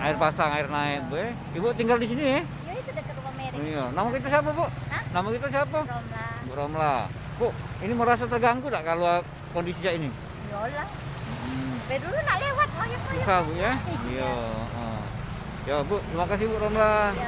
Air pasang, air naik, Bu. Ibu tinggal di sini ya? Ya itu dekat rumah Mary. Iya. Nama kita siapa, Bu? Hah? Nama kita siapa? Romla. Bu Romla. Bu, ini merasa terganggu tak kalau kondisinya ini? Yolah. Dulu nak lewat, ayo. Susah, Bu ya? Iya. Ya, Bu, terima kasih Bu Romla. Ya.